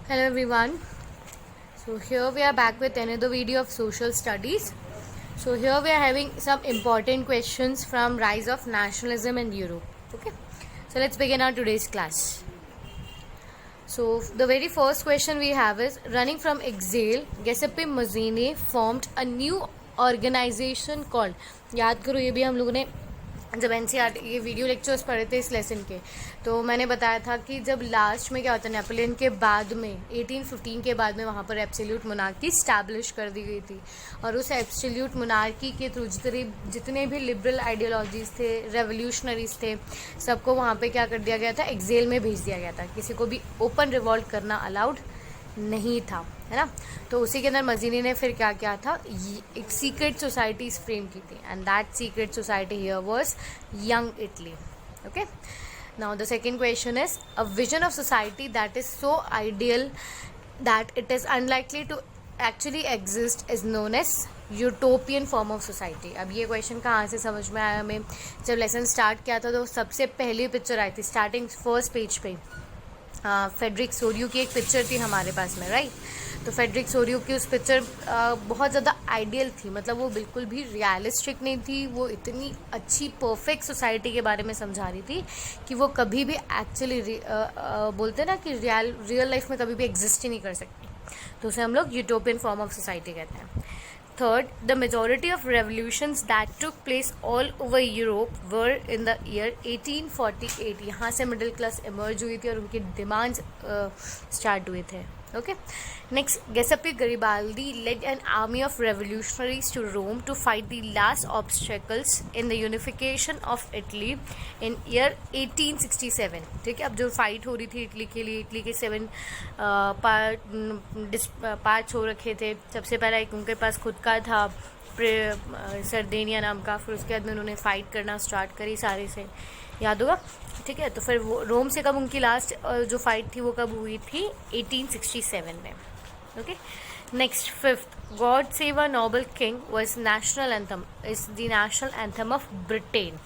Hello everyone. So here we are back with another video of social studies. So here we are having some important questions from rise of nationalism in Europe. Okay. So let's begin our today's class. So the very first question we have is running from exile, Giuseppe Mazzini formed a new organization called, याद करो ये भी हम लोगों ने जब NCERT ये video lectures पढ़े थे इस लेसन के, तो मैंने बताया था कि जब लास्ट में क्या होता है, नेपोलियन के बाद में 1815 के बाद में वहाँ पर एब्सोल्यूट मोनार्की स्टैब्लिश कर दी गई थी। और उस एब्सोल्यूट मोनार्की के थ्रू जितने भी लिबरल आइडियोलॉजीज थे, रेवोल्यूशनरीज थे, सबको वहाँ पे क्या कर दिया गया था, एक्सेल में भेज दिया गया था। किसी को भी ओपन रिवॉल्ट करना अलाउड नहीं था, है ना। तो उसी के अंदर मजीनी ने फिर क्या किया था, एक सीक्रेट सोसाइटीज फ्रेम की थी, and that secret society here was young Italy. Okay, now the second question is a vision of society that is so ideal that it is unlikely to actually exist is known as utopian form of society. अब ये question कहाँ से समझ में आया हमें, जब lesson start किया था तो सबसे पहली पिक्चर आई थी स्टार्टिंग फर्स्ट पेज पे, फेडरिक सोरियो की एक पिक्चर थी हमारे पास में, राइट। तो फेडरिक सोरियो की उस पिक्चर बहुत ज़्यादा आइडियल थी, मतलब वो बिल्कुल भी रियलिस्टिक नहीं थी, वो इतनी अच्छी परफेक्ट सोसाइटी के बारे में समझा रही थी कि वो कभी भी एक्चुअली बोलते हैं ना कि रियल लाइफ में कभी भी एग्जिस्ट ही नहीं कर सकती। तो उसे हम लोग यूटोपियन फॉर्म ऑफ सोसाइटी कहते हैं। Third, the majority of revolutions that took place all over Europe were in the year 1848. यहाँ से मिडिल क्लास इमर्ज हुई थी और उनकी डिमांड्स स्टार्ट हुए थे। Okay. Next, Giuseppe Garibaldi led an army of revolutionaries to Rome to fight the last obstacles in the unification of Italy in year 1867. ठीक है, अब जो फाइट हो रही थी इटली के लिए, इटली के 7 पार्ट्स हो रखे थे। सबसे पहला एक उनके पास खुद का था सरदेनिया नाम का, फिर उसके बाद में उन्होंने फाइट करना स्टार्ट करी सारे से, याद होगा, ठीक है। तो फिर वो रोम से कब उनकी लास्ट जो फाइट थी वो कब हुई थी, 1867 में। Okay, next fifth, God save a Nobel king was national anthem, is the national anthem of Britain.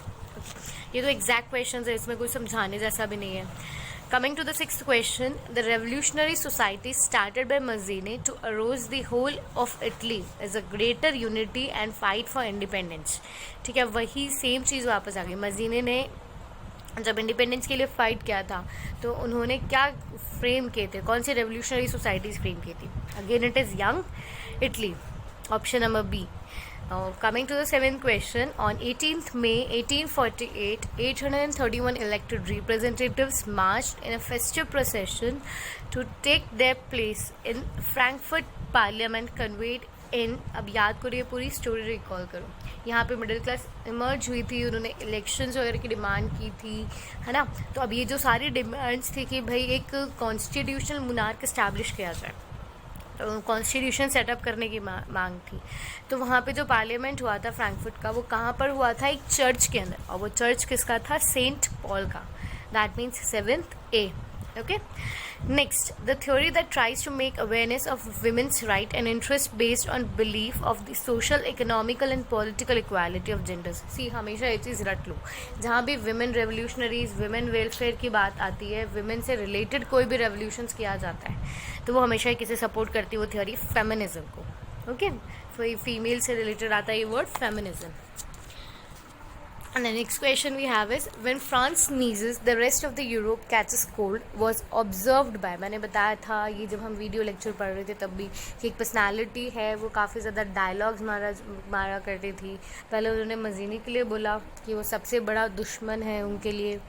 ये तो एग्जैक्ट क्वेश्चन है, इसमें कोई समझाने जैसा भी नहीं है। Coming to the sixth question, the revolutionary society started by Mazzini to arouse the whole of Italy as a greater unity and fight for independence. ठीक है, वही सेम चीज़ वापस आ गई। मजीनी ने जब इंडिपेंडेंस के लिए फाइट किया था तो उन्होंने क्या फ्रेम किए थे, कौन सी रेवोल्यूशनरी सोसाइटीज फ्रेम की थी। Again it is young Italy, option number B. Coming to the seventh question, on 18th May 1848, 831 elected representatives marched in a festive procession to take their place in Frankfurt Parliament conveyed in, अब याद करो ये पूरी story recall करो, यहाँ पे middle class emerge हुई थी, उन्होंने इलेक्शंस वगैरह की डिमांड की थी, है ना। तो अब ये जो सारी डिमांड्स थी कि भाई एक कॉन्स्टिट्यूशनल मुनार्क इस्टेब्लिश किया जाए, कॉन्स्टिट्यूशन सेटअप करने की मांग थी। तो वहाँ पे जो पार्लियामेंट हुआ था फ्रैंकफर्ट का, वो कहाँ पर हुआ था, एक चर्च के अंदर, और वो चर्च किसका था, सेंट पॉल का, that means 7th A। Okay, next, the theory that tries to make awareness of women's right and interest based on belief of the social, economical and political equality of genders. See, हमेशा ये चीज़ रट लो, जहाँ भी women revolutionaries, women welfare की बात आती है, women से रिलेटेड कोई भी रेवोल्यूशंस किया जाता है, तो वो हमेशा किसे सपोर्ट करती है, वो थ्योरी फेमिनिज्म को। ओके, फीमेल से रिलेटेड आता है ये word feminism. And the next question we have is, when France sneezes, the rest of the Europe catches cold was observed by, मैंने बताया था ये जब हम वीडियो लेक्चर पढ़ रहे थे तब भी, कि एक पर्सनालिटी है वो काफ़ी ज़्यादा डायलॉग्स मारा करती थी। पहले उन्होंने मजीनी के लिए बोला कि वो सबसे बड़ा दुश्मन है उनके लिए,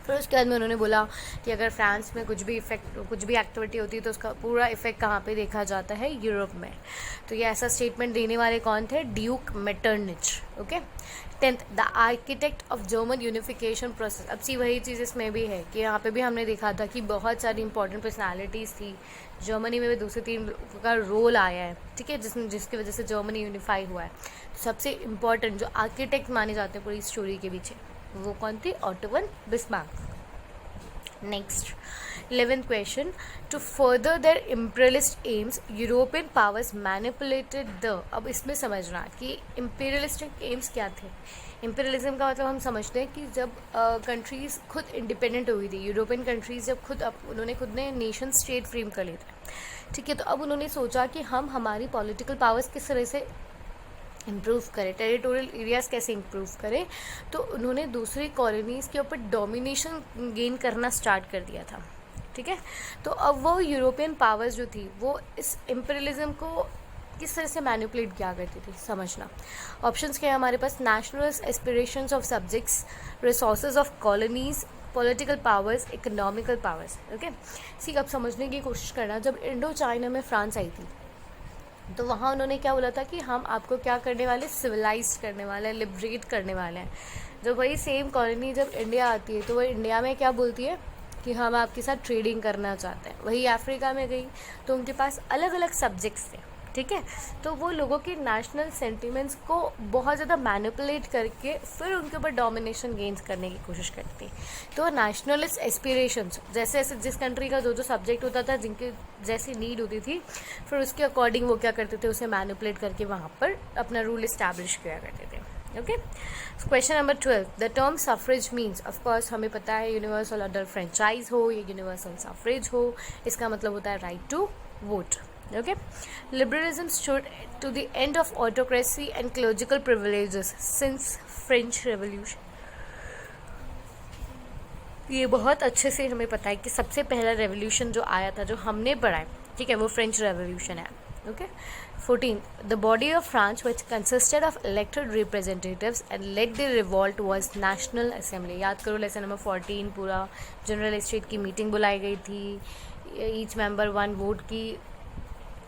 फिर उसके बाद में उन्होंने बोला कि अगर फ्रांस में कुछ भी एक्टिविटी होती है तो उसका पूरा इफेक्ट कहाँ पे देखा जाता है, यूरोप में। तो ये ऐसा स्टेटमेंट देने वाले कौन थे, Duke Metternich. Okay, 10th, the architect of German unification process. अब सी वही चीज़ इसमें भी है कि यहाँ पे भी हमने देखा था कि बहुत सारी इंपॉर्टेंट पर्सनालिटीज़ थी, जर्मनी में भी 2 से 3 का रोल आया है, ठीक है, जिसकी वजह से जर्मनी यूनिफाई हुआ है। सबसे इम्पॉर्टेंट जो आर्किटेक्ट माने जाते हैं पूरी स्टोरी के पीछे, वो कौन थे, Otto von Bismarck. Next 11th question, to further their imperialist aims European powers manipulated the, अब इसमें समझना कि इम्पीरियलिस्टिक एम्स क्या थे। इम्पीरियलिज्म का मतलब हम समझते हैं कि जब कंट्रीज़ खुद इंडिपेंडेंट हुई थी, यूरोपियन कंट्रीज़ जब उन्होंने खुद ने नेशन स्टेट फ्रेम कर लिया था, ठीक है, तो अब उन्होंने सोचा कि हम हमारी पॉलिटिकल पावर्स किस तरह से इम्प्रूव करें, टेरिटोरियल एरियाज़ कैसे इम्प्रूव करें, तो उन्होंने दूसरी कॉलोनीज़ के ऊपर डोमिनेशन गेन करना स्टार्ट कर दिया था, ठीक है। तो अब वो यूरोपियन पावर्स जो थी वो इस इम्पीरियलिज्म को किस तरह से मैनिपुलेट किया करती थी, समझना। ऑप्शंस क्या है हमारे पास, national aspirations of subjects, resources of colonies, political powers, economical powers. Okay, see अब समझने की कोशिश करना, जब इंडो चाइना में फ्रांस आई थी तो वहाँ उन्होंने क्या बोला था कि हम आपको क्या करने वाले, सिविलाइज करने वाले हैं, लिबरेट करने वाले हैं। जो वही सेम कॉलोनी जब इंडिया आती है तो वह इंडिया में क्या बोलती है कि हम आपके साथ ट्रेडिंग करना चाहते हैं। वही अफ्रीका में गई तो उनके पास अलग अलग सब्जेक्ट्स थे, ठीक है, तो वो लोगों के नेशनल सेंटिमेंट्स को बहुत ज़्यादा मैनिपुलेट करके फिर उनके ऊपर डोमिनेशन गेन्स करने की कोशिश करती। तो नेशनलिस्ट एस्पिरेशंस, जैसे जैसे जिस कंट्री का जो जो सब्जेक्ट होता था, जिनकी जैसी नीड होती थी, फिर उसके अकॉर्डिंग वो क्या करते थे, उसे मैनिपुलेट करके वहाँ पर अपना रूल इस्टेब्लिश किया करते थे। Okay, question number 12, the term suffrage means, of course हमें पता है यूनिवर्सल अडल्ट फ्रेंचाइज हो या यूनिवर्सल सफरेज हो, इसका मतलब होता है right to vote. Okay, liberalism stood to the end of autocracy and clerical privileges since French Revolution. ये बहुत अच्छे से हमें पता है कि सबसे पहला रेवोल्यूशन जो आया था, जो हमने पढ़ा है, ठीक है, वो फ्रेंच रेवोल्यूशन है। Okay, 14, the body of France which consisted of elected representatives and led the revolt was National Assembly. याद करो लेसन नंबर 14, पूरा जनरल स्टेट की मीटिंग बुलाई गई थी, ईच मेंबर 1 वोट की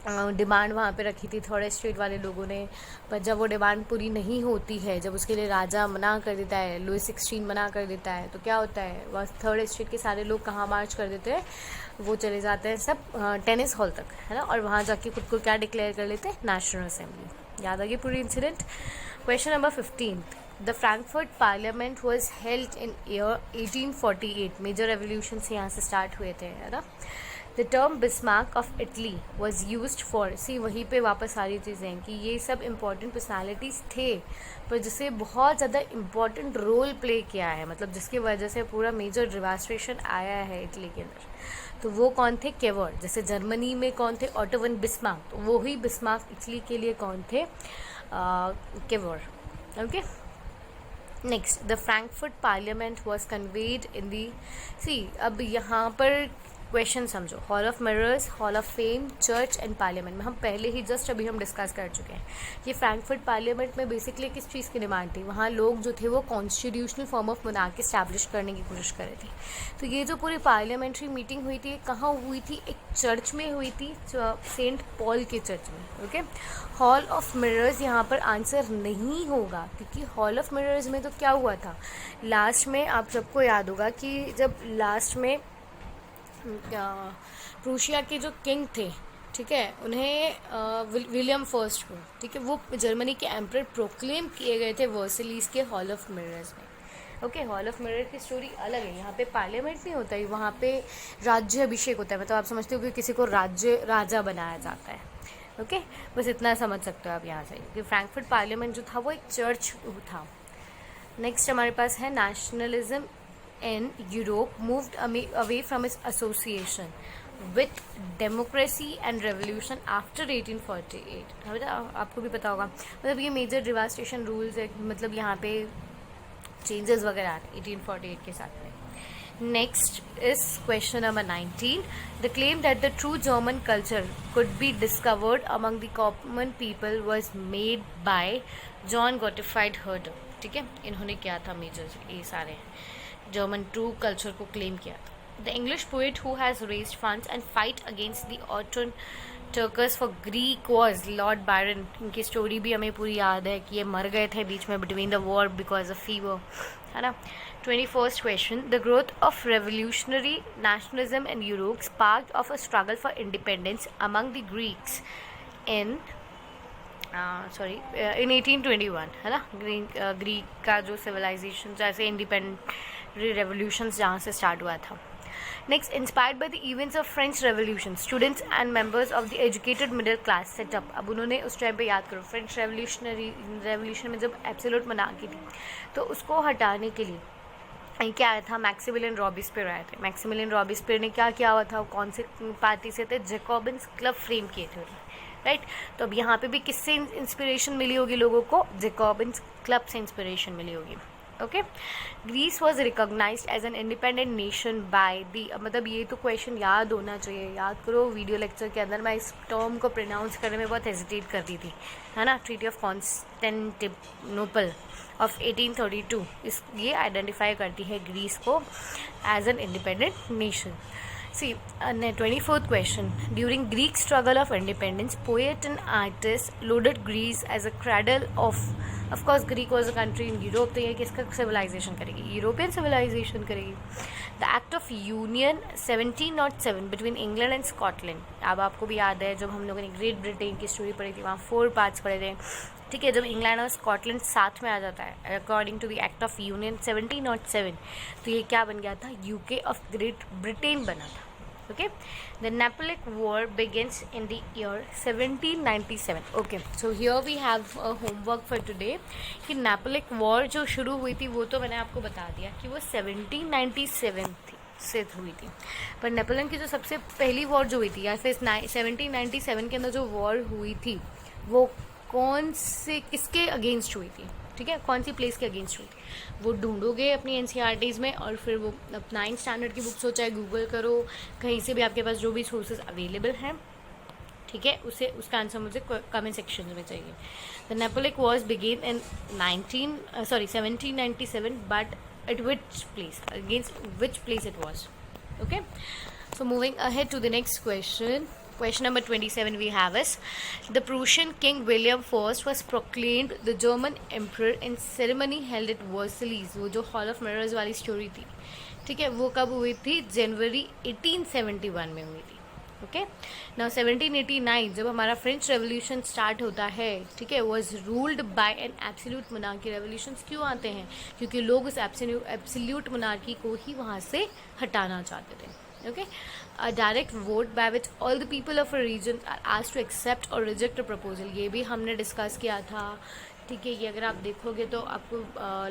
डिमांड वहाँ पे रखी थी थर्ड स्टेट वाले लोगों ने। पर जब वो डिमांड पूरी नहीं होती है, जब उसके लिए राजा मना कर देता है, लुई 16 मना कर देता है, तो क्या होता है, वह थर्ड स्टेट के सारे लोग कहाँ मार्च कर देते हैं, वो चले जाते हैं सब टेनिस हॉल तक, है ना, और वहाँ जाके खुद को क्या डिक्लेयर कर लेते हैं, नेशनल असेंबली। याद आ गई पूरी incident. Question number 15, the Frankfurt parliament was held in year 1848। Major revolution यहाँ से स्टार्ट हुए थे, है ना। The term Bismarck of Italy was used for, see वहीं पे वापस सारी चीज़ें कि ये सब इम्पॉर्टेंट पर्सनालिटीज़ थे, पर जिसे बहुत ज़्यादा इम्पॉर्टेंट रोल प्ले किया है, मतलब जिसकी वजह से पूरा मेजर डिवास्टेशन आया है इटली के अंदर, तो वो कौन थे, केवर। जैसे जर्मनी में कौन थे, ऑटो वन बिस्मार्क, तो वो ही बिस्मार्क इटली के लिए कौन थे, Cavour. Okay, next, the Frankfurt parliament was convened in the, see अब यहाँ पर क्वेश्चन समझो, hall of mirrors, hall of fame, church and parliament में हम पहले ही जस्ट अभी हम डिस्कस कर चुके हैं। ये फ्रैंकफर्ट पार्लियामेंट में बेसिकली किस चीज़ की डिमांड थी, वहाँ लोग जो थे वो constitutional form of monarchy establish करने की कोशिश कर रहे थे। तो ये जो पूरी पार्लियामेंट्री मीटिंग हुई थी, कहाँ हुई थी, एक चर्च में हुई थी, सेंट पॉल के चर्च में। ओके, हॉल ऑफ मिरर्स यहाँ पर आंसर नहीं होगा, क्योंकि हॉल ऑफ मिरर्स में तो क्या हुआ था, लास्ट में आप सबको याद होगा कि जब लास्ट में प्रूशिया के जो किंग थे, ठीक है, उन्हें विलियम फर्स्ट को, ठीक है, वो जर्मनी के एम्परर प्रोक्लेम किए गए थे वर्सलीज के हॉल ऑफ मिरर्स में। ओके, हॉल ऑफ मिरर की स्टोरी अलग है, यहाँ पे पार्लियामेंट नहीं होता है, वहाँ पे राज्य अभिषेक होता है, मतलब आप समझते हो कि किसी को राजा बनाया जाता है। ओके, बस इतना समझ सकते हो आप यहाँ से कि फ्रैंकफर्ट पार्लियामेंट जो था वो एक चर्च था। नेक्स्ट हमारे पास है nationalism in Europe moved away from its association with democracy and revolution after 1848। आपको भी पता होगा, मतलब ये मेजर डिवास्टेशन रूल्स है, मतलब यहाँ पे चेंजेस वगैरह आ रहे 1848 के साथ में। Next is question number 19, the claim that the true German culture could be discovered among the common people was made by Johann Gottfried Herder. ठीक है, इन्होंने क्या था मेजर ये सारे जर्मन ट्रू कल्चर को क्लेम किया था। The English poet who has raised funds and fight against the Ottoman Turks for Greek was Lord Byron. इनकी स्टोरी भी हमें पूरी याद है कि ये मर गए थे बीच में between the war because of fever, है ना। 21st question, the growth of revolutionary nationalism in Europe sparked off a struggle for independence among the Greeks in in 1821, है ना। ग्रीक का जो सिविलाइजेशन जैसे इंडिपेंडेंट रेवोल्यूशन जहाँ से स्टार्ट हुआ था। Next, inspired by the events of French revolution, students and members of the educated middle class setup. अब उन्होंने उस टाइम पे, याद करो, फ्रेंच रेवोल्यूशन में जब एब्सोल्यूट मोनार्की थी तो उसको हटाने के लिए क्या आया था, मैक्सिमिलियन रॉबिस्पियर आए थे। मैक्सिमिलियन रॉबिस्पियर ने क्या किया हुआ था, कौन से पार्टी से थे, जैकोबिन्स क्लब फ्रेम किए थे, राइट। तो अब यहाँ पे भी किससे इंस्पिरेशन मिली होगी लोगों को, जैकोबिन्स क्लब से इंस्पिरेशन मिली होगी। Okay, Greece was recognised as an independent nation by the, मतलब ये तो क्वेश्चन याद होना चाहिए, याद करो। वीडियो लेक्चर के अंदर मैं इस टर्म को प्रोनाउंस करने में बहुत हेजिटेट करती थी, है ना। ट्रीटी ऑफ कॉन्स्टेंटिनोपल ऑफ 1832 इस ये आइडेंटिफाई करती है ग्रीस को as an independent nation. See, 24th question. During Greek struggle of independence, poet and artist loaded Greece as a cradle of course, Greek was a country in Europe, तो ये किसका civilization करेगी, European civilization करेगी। The Act of Union 1707 between England and Scotland, अब आपको भी याद है जब हम लोगों ने ग्रेट ब्रिटेन की स्टोरी पढ़ी थी, वहाँ 4 पार्ट्स पढ़े थे, ठीक है। जब इंग्लैंड और स्कॉटलैंड साथ में आ जाता है according to the Act of Union 1707, तो ये क्या बन गया था, यूके ऑफ ग्रेट ब्रिटेन बना था। Okay, the Napoleonic war begins in the year 1797। Okay, so here we have a homework for today कि नेपोलिक वॉर जो शुरू हुई थी वो तो मैंने आपको बता दिया कि वो 1797 थी से हुई थी, पर नेपोलियन की जो सबसे पहली वॉर जो हुई थी, या फिर 1797 के अंदर जो वॉर हुई थी वो कौन से किसके अगेंस्ट हुई थी, ठीक है, कौन सी प्लेस के अगेंस्ट हुई थी, वो ढूंढोगे अपनी एनसीईआरटीज़ में, और फिर वो 9th स्टैंडर्ड की बुक्स हो चाहे गूगल करो, कहीं से भी आपके पास जो भी सोर्सेज अवेलेबल हैं, ठीक है, उसका आंसर मुझे कमेंट सेक्शन में चाहिए। The Napoleonic wars began in 1797, but at which place, against which place it was. Okay, so moving ahead to the next question. Question number 27 we have is, the Prussian King William I was proclaimed the German Emperor in ceremony held at Versailles। वो जो hall of mirrors वाली story थी, ठीक है, वो कब हुई थी, जनवरी 1871 में हुई थी। ओके, नाउ 1789 जब हमारा फ्रेंच रेवोल्यूशन स्टार्ट होता है, ठीक है, was ruled by an absolute monarchy. Revolutions क्यों आते हैं, क्योंकि लोग उस एब्सोल्यूट मोनार्की को ही वहाँ से हटाना चाहते थे। Okay, a direct vote by which all the people of a region are asked to accept or reject a proposal, ये भी हमने डिस्कस किया था, ठीक है। ये अगर आप देखोगे तो आपको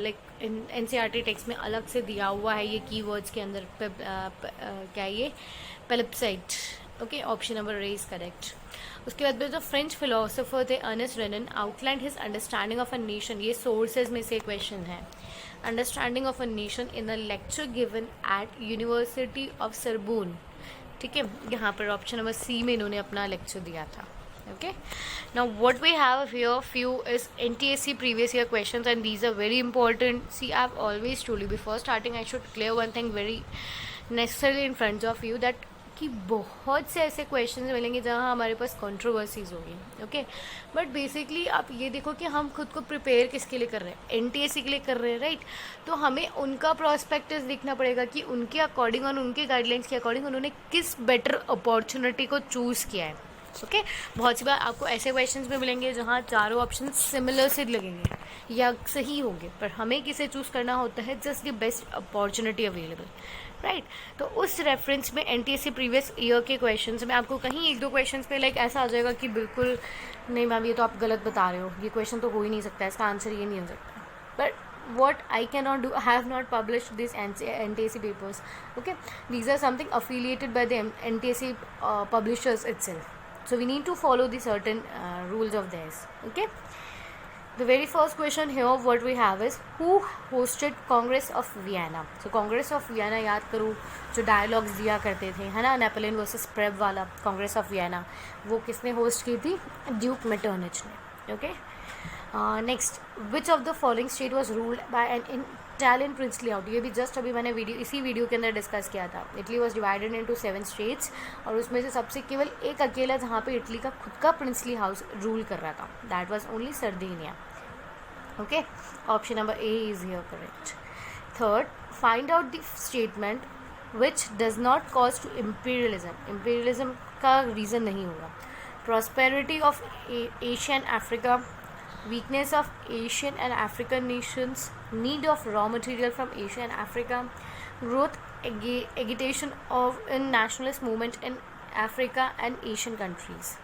लाइक एनसीईआरटी टेक्स्ट में अलग से दिया हुआ है ये कीवर्ड्स के अंदर, क्या ये पेलिप्साइट। Okay, option number A is correct. उसके बाद में जो फ्रेंच फिलोसोफर थे Ernest Renan outlined his understanding of a nation, ये सोर्सेज में से क्वेश्चन है, understanding of a nation in a lecture given at university of Sorbonne, ठीक है। यहाँ पर ऑप्शन नंबर सी में इन्होंने अपना लेक्चर दिया था। Okay, now what we have here few is NTSC previous year questions, and these are very important. See, I've always told you before starting I should clear one thing very necessarily in front of you, that कि बहुत से ऐसे questions मिलेंगे जहाँ हमारे पास controversies होगी। Okay, but basically आप ये देखो कि हम खुद को प्रिपेयर किसके लिए कर रहे हैं, एनटीएससी के लिए कर रहे हैं, राइट। तो हमें उनका प्रोस्पेक्टस देखना पड़ेगा कि उनके अकॉर्डिंग और उनके गाइडलाइंस के अकॉर्डिंग उन्होंने किस बेटर अपॉर्चुनिटी को चूज़ किया है। ओके, बहुत सी बार आपको ऐसे क्वेश्चंस भी मिलेंगे जहाँ चारों ऑप्शन सिमिलर से लगेंगे या सही होंगे, पर हमें किसे चूज़ करना होता है, just the best opportunity available, right. तो उस रेफरेंस में एनटीएससी प्रीवियस ईयर के क्वेश्चंस में आपको कहीं एक दो क्वेश्चंस पे लाइक ऐसा आ जाएगा कि बिल्कुल नहीं मैम ये तो आप गलत बता रहे हो, ये क्वेश्चन तो हो ही नहीं सकता, इसका आंसर ये नहीं हो सकता। But what I cannot do, I have not published these NTSC papers. Okay, these are something affiliated by the NTSC publishers itself. So we need to follow the certain rules of theirs. Okay. The very first question here what we have is, who hosted Congress of Vienna? So Congress of Vienna याद करो जो dialogues दिया करते थे, है ना, Napoleon versus प्रेब वाला Congress of Vienna, वो किसने होस्ट की थी, ड्यूक मेटर्निच ने। Okay, next, which of the following state was ruled by an Italian princely house? ये भी जस्ट अभी मैंने इसी वीडियो के अंदर डिस्कस किया था। Italy was divided into 7 states, और उसमें से सबसे केवल एक अकेला जहाँ पे इटली का खुद का प्रिंसली हाउस रूल कर रहा था, that was only Sardinia. Okay, option number A is here correct. Third, find out the statement which does not cause to imperialism. Imperialism का रीज़न नहीं होगा। Prosperity of Asian Africa, weakness of Asian and African nations, need of raw material from Asia and Africa, growth agitation of in nationalist movement in Africa and Asian countries.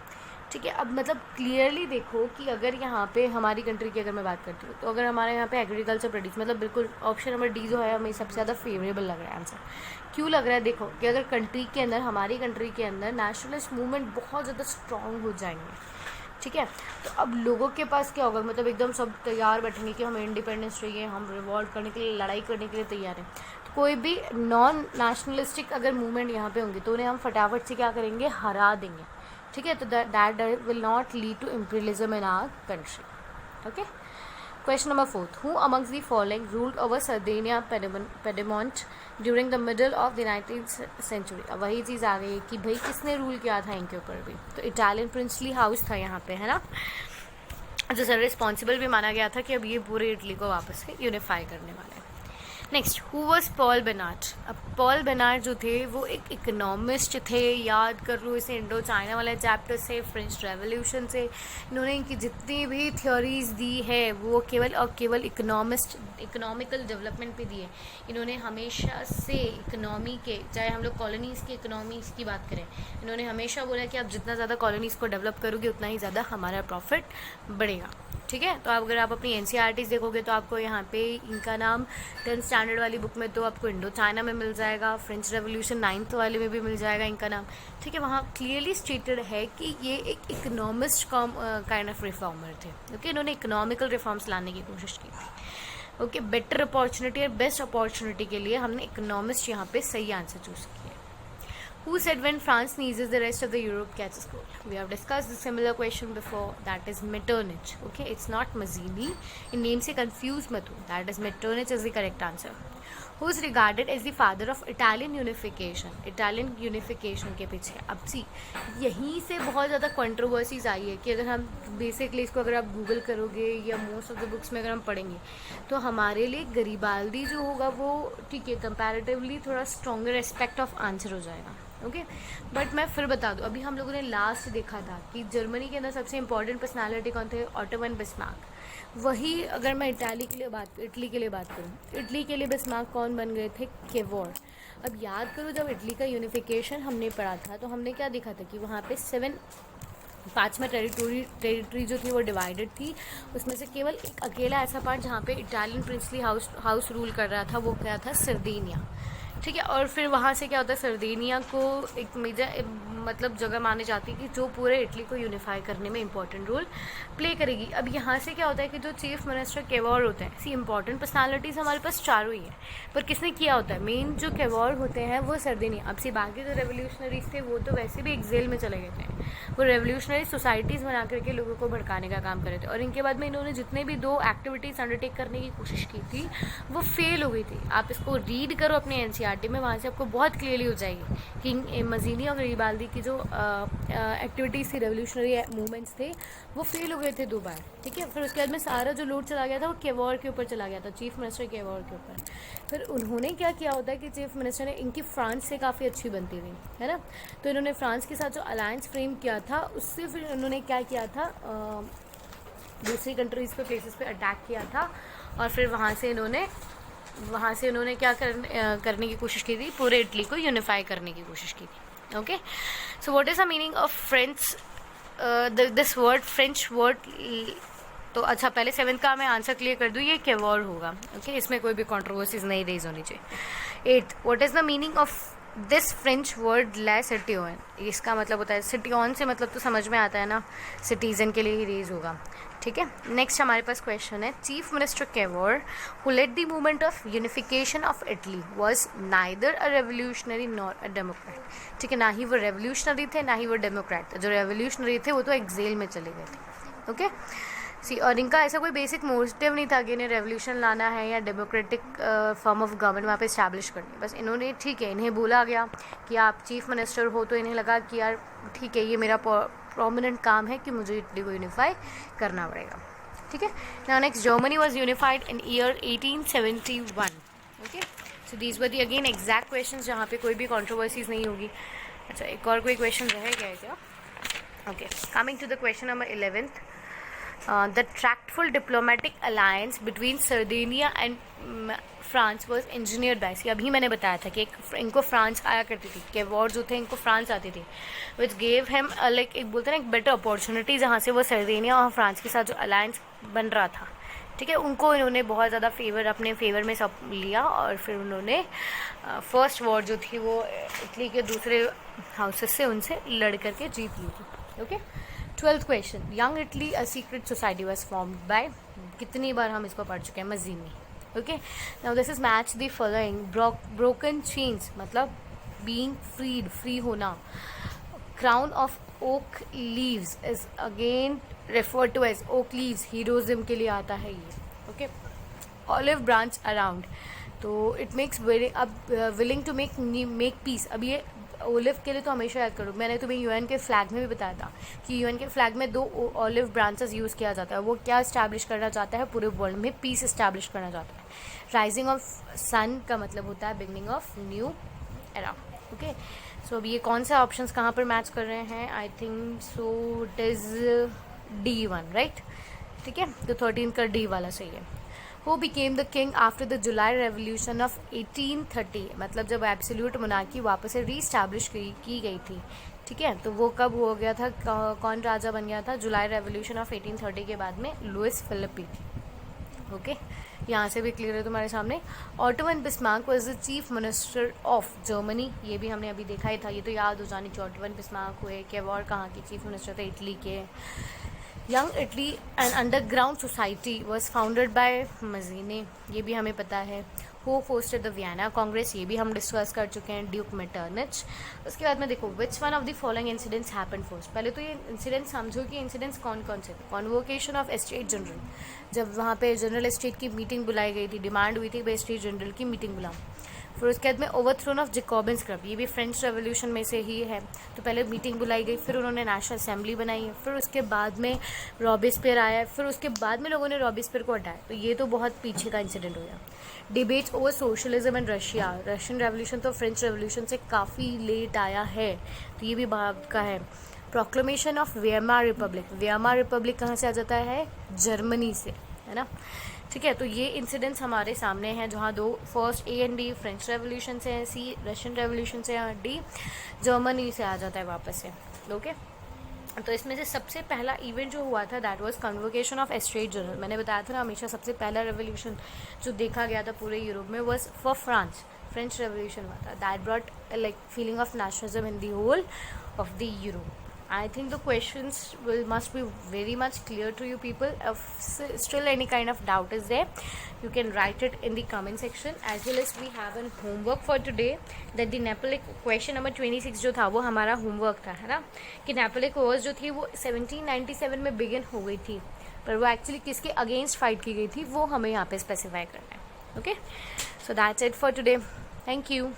ठीक है, अब मतलब clearly देखो कि अगर यहाँ पे हमारी कंट्री की अगर मैं बात करती हूँ तो अगर हमारे यहाँ पे एग्रीकल्चर प्रोड्यूस मतलब बिल्कुल ऑप्शन नंबर डी जो है हमें सबसे ज़्यादा फेवरेबल लग रहा है आंसर। क्यों लग रहा है? देखो कि अगर कंट्री के अंदर हमारी कंट्री के अंदर नेशनलिस्ट मूवमेंट बहुत ज़्यादा स्ट्रॉन्ग हो जाएंगे, ठीक है, तो अब लोगों के पास क्या होगा, मतलब एकदम सब तैयार बैठेंगे कि हमें इंडिपेंडेंस चाहिए, हम रिवॉल्ट करने के लिए, लड़ाई करने के लिए तैयार हैं। तो कोई भी नॉन नेशनलिस्टिक अगर मूवमेंट यहाँ पे होंगी तो उन्हें हम फटाफट से क्या करेंगे, हरा देंगे। ठीक है, तो that will not lead to imperialism in our country. Okay, question number 4, who amongst the following ruled over Sardinia Piedmont during the middle of the 19th century. अब वही चीज़ आ गई कि भाई किसने रूल किया था इनके ऊपर भी, तो इटालियन प्रिंसली हाउस था यहाँ पे, है ना, जो सर रिस्पॉन्सिबल भी माना गया था कि अब ये पूरे इटली को वापस से यूनिफाई करने वाले हैं। Next, who was Paul Bernard. अब पॉल बेनार्ड जो थे वो एक इकोनॉमिस्ट थे, याद कर लो इसे इंडो चाइना वाले चैप्टर से, फ्रेंच रेवोल्यूशन से इन्होंने इनकी जितनी भी थ्योरीज दी है वो केवल और केवल इकोनॉमिकल डेवलपमेंट पे दी है। इन्होंने हमेशा से इकोनॉमी के, चाहे हम लोग कॉलोनीज़ की इकोनॉमीज़ की बात करें, इन्होंने हमेशा बोला कि आप जितना ज़्यादा कॉलोनीज़ को डेवलप करोगे उतना ही ज़्यादा हमारा प्रॉफिट बढ़ेगा। ठीक है, तो अगर आप अपनी NCERTs देखोगे तो आपको यहाँ पे इनका नाम 10th स्टैंडर्ड वाली बुक में तो आपको इंडो चाइना में मिल जाएगा, फ्रेंच रेवोल्यूशन 9th वाले में भी मिल जाएगा इनका नाम। ठीक है, वहाँ क्लियरली स्टेटेड है कि ये एक इकोनॉमिस्ट काइंड ऑफ रिफॉर्मर थे। ओके, इन्होंने इकोनॉमिकल रिफॉर्म्स लाने की कोशिश की थी। ओके, बेटर अपॉर्चुनिटी और बेस्ट अपॉर्चुनिटी के लिए हमने इकोनॉमिस्ट यहाँ पे सही आंसर चूज़ किया। Who said when France sneezes, the rest of the Europe catches cold? We have discussed the similar question before. That is Metternich. Okay, it's not Mazzini. In name से confuse मत हो. That is Metternich is the correct answer. Who is regarded as the father of Italian unification? Italian unification के पीछे अब सी यहीं से बहुत ज़्यादा कंट्रोवर्सीज आई है कि अगर हम बेसिकली इसको अगर आप गूगल करोगे या मोस्ट ऑफ द बुक्स में अगर हम पढ़ेंगे तो हमारे लिए गरिबाल्दी जो होगा वो ठीक है कंपैरेटिवली थोड़ा स्ट्रॉन्गर एस्पेक्ट ऑफ आंसर हो जाएगा। ओके, बट मैं फिर बता दूँ, अभी हम लोगों ने लास्ट देखा था कि जर्मनी के अंदर सबसे इंपॉर्टेंट पर्सनालिटी कौन थे, ऑटो वन बिस्मार्क। वही अगर मैं इटली के लिए बात करूँ, इटली के लिए बिस्मार्क कौन बन गए थे, केवोर। अब याद करो जब इटली का यूनिफिकेशन हमने पढ़ा था तो हमने क्या देखा था कि वहाँ पे 5 में टेरिटरी जो थी वो डिवाइडेड थी, उसमें से केवल एक अकेला ऐसा पार्ट जहाँ पे इटालियन प्रिंसली हाउस रूल कर रहा था वो क्या था, सर्देनिया। ठीक है, और फिर वहाँ से क्या होता है, सर्देनिया को एक मेजर मतलब जगह मानी जाती है कि जो पूरे इटली को यूनिफाई करने में इंपॉर्टेंट रोल प्ले करेगी। अब यहाँ से क्या होता है कि जो चीफ मिनिस्टर केवोर होते हैं, सी इंपॉर्टेंट पर्सनालिटीज़ हमारे पास चारों ही हैं, पर किसने किया होता है, मेन जो केवोर होते हैं वो सर्देनिया। अब सी बाकी जो रेवोल्यूशनरीज थे वो तो वैसे भी एक्सेल में चले गए थे, वो रेवोल्यूशनरी सोसाइटीज़ बना करके लोगों को भड़काने का काम कर रहे थे, और इनके बाद में इन्होंने जितने भी 2 एक्टिविटीज़ अंडरटेक करने की कोशिश की थी वो फेल हो गई थी। आप इसको रीड करो अपने NCERT में, वहाँ से आपको बहुत क्लियरली हो जाएगी कि मजीनी और गरिबाल्दी की जो एक्टिविटीज़ थी, रेवोल्यूशनरी मूवमेंट्स थे, वो फेल हो गए थे 2 बार। ठीक है, फिर उसके बाद में सारा जो लोड चला गया था वो केवोर के ऊपर चला गया था, चीफ मिनिस्टर केवोर के ऊपर। फिर उन्होंने क्या किया होता है कि चीफ मिनिस्टर ने, इनकी फ्रांस से काफ़ी अच्छी बनती थी, है ना, तो इन्होंने फ्रांस के साथ जो अलायंस फ्रेम किया था उससे फिर उन्होंने क्या किया था, दूसरी कंट्रीज़ पे प्लेसेस पे अटैक किया था, और फिर वहाँ से इन्होंने क्या करने की कोशिश की थी, पूरे इटली को यूनिफाई करने की कोशिश की थी। Okay, so what is the meaning of French this word, French word. तो अच्छा, पहले 7th का मैं आंसर क्लियर कर दूँ, ये केवोर होगा। ओके, इसमें कोई भी कंट्रोवर्सीज नहीं रेज होनी चाहिए। 8, what is the meaning of this French word la citizen. इसका मतलब होता है सिटिजन से, मतलब तो समझ में आता है ना, सिटीजन के लिए ही रेज होगा। ठीक है, नेक्स्ट हमारे पास क्वेश्चन है, chief minister Cavour who led the movement of unification of Italy was neither a revolutionary nor a democrat. ठीक है, ना ही वो रेवोल्यूशनरी थे ना ही वो डेमोक्रेट थे, जो रेवोल्यूशनरी थे वो तो एक्सेल में चले गए थे। ओके सी, और इनका ऐसा कोई बेसिक मोटिव नहीं था कि इन्हें रेवोल्यूशन लाना है या डेमोक्रेटिक फॉर्म ऑफ गवर्नमेंट वहाँ पे इस्टेब्लिश करनी, बस इन्होंने ठीक है, इन्हें बोला गया कि आप चीफ मिनिस्टर हो, तो इन्हें लगा कि यार ठीक है, ये मेरा प्रोमिनेंट काम है कि मुझे इटली को यूनिफाई करना पड़ेगा। ठीक है, now next, Germany was unified in year 1871। Okay, so these were the again exact question जहाँ पे कोई भी कॉन्ट्रोवर्सीज नहीं होगी। अच्छा, एक और कोई क्वेश्चन रह गया है क्या? Okay, coming to the question number 11th, the tactful diplomatic alliance between Sardinia and France was engineered by see. अभी मैंने बताया था कि इनको फ्रांस आया करती थी, कि वॉर जो थे इनको फ्रांस आती थी, विच गेव हिम लाइक एक बोलते हैं एक बेटर अपॉर्चुनिटी, जहाँ से वो सर्देनिया और फ्रांस के साथ जो अलायंस बन रहा था, ठीक है, उनको इन्होंने बहुत ज़्यादा अपने फेवर में सब लिया, और फिर उन्होंने फर्स्ट वॉर जो थी वो इटली के दूसरे हाउसेस से उनसे लड़ करके जीत ली थी। Okay, 12th question, young Italy a secret society was formed by, कितनी बार हम इसको पढ़ चुके हैं, Mazzini. Okay, now this is match the following, broken chains मतलब बीइंग फ्रीड, फ्री होना, crown of oak leaves is again refer to as oak leaves, heroism के लिए आता है ये। ओके, ऑलिव ब्रांच अराउंड, तो इट मेक्स अब willing to make peace. अब ये ओलिव के लिए तो हमेशा याद करो, मैंने तुम्हें यूएन के फ्लैग में भी बताया था कि यूएन के फ्लैग में 2 ऑलिव ब्रांचेस यूज़ किया जाता है। वो क्या इस्टेब्लिश करना चाहता है, पूरे वर्ल्ड में पीस इस्टेब्लिश करना चाहता है। राइजिंग ऑफ सन का मतलब होता है beginning of new era. Okay, so अब ये कौन सा ऑप्शंस कहाँ पर मैच कर रहे हैं, I think so it is D1, right, ठीक है, तो 13 का D वाला सही है। Who became the king after the July Revolution of 1830, मतलब जब एब्सोल्यूट मोनार्की वापस से रीस्टैब्लिश की गई थी, ठीक है, तो वो कब हो गया था, कौन राजा बन गया था, जुलाई रेवोल्यूशन ऑफ 1830 के बाद में लुइस फिलिपी। ओके, यहाँ से भी क्लियर है तुम्हारे सामने। Ottoman Bismarck was the chief minister of Germany, ये भी हमने अभी देखा ही था, ये तो याद हो जानी चाहिए। ऑटोमन बिस्मार्क हुए, केवॉर कहाँ के चीफ मिनिस्टर थे, इटली के। Young Italy an underground society was founded by Mazzini, ये भी हमें पता है। Who hosted the Vienna congress, ये भी हम डिस्कस कर चुके हैं, ड्यूक मेटर्निच। उसके बाद में देखो which one of the following incidents happen first. पहले तो ये इंसिडेंट समझो कि इंसिडेंट्स कौन कौन से थे। कॉन्वोकेशन ऑफ स्टेट जनरल, जब वहाँ पे जनरल स्टेट की मीटिंग बुलाई गई थी, डिमांड हुई थी भाई स्टेट जनरल की मीटिंग बुलाओ। फिर उसके बाद में ओवरथ्रोन ऑफ जैकोबिन क्लब, ये भी फ्रेंच रेवोल्यूशन में से ही है। तो पहले मीटिंग बुलाई गई, फिर उन्होंने नेशनल असेंबली बनाई है, फिर उसके बाद में रॉबिस्पेयर आया, फिर उसके बाद में लोगों ने रॉबिस्पेयर को हटाया। तो ये तो बहुत पीछे का इंसिडेंट हो गया। Debates over socialism and Russia, Russian revolution तो फ्रेंच रेवोल्यूशन से काफ़ी लेट आया है, तो ये भी बात का है। प्रोक्लेमेशन ऑफ वेयमार रिपब्लिक, वेयमार रिपब्लिक कहाँ से आ जाता है, जर्मनी से, है ना, ठीक है। तो ये इंसिडेंट्स हमारे सामने हैं, जहाँ दो first A and D French revolution से हैं, C रशियन रेवोल्यूशन से है, D जर्मनी से आ जाता है वापस से। ओके, तो इसमें से सबसे पहला इवेंट जो हुआ था that was convocation of state general. मैंने बताया था ना हमेशा सबसे पहला रेवोल्यूशन जो देखा गया था पूरे यूरोप में was for France, French revolution हुआ था। That brought like feeling of nationalism in the whole of the Europe. I think the questions must be very much clear to you people. If still any kind of doubt is there, you can write it in the comment section. As well as we have a homework for today that the Napoleonic question number 26 जो था वो हमारा homework था, है ना, कि Napoleonic wars जो थी वो 1797 में begin हो गई थी, पर वो actually किसके against fight की गई थी वो हमें यहाँ पे specify करना है. Okay, so that's it for today. Thank you.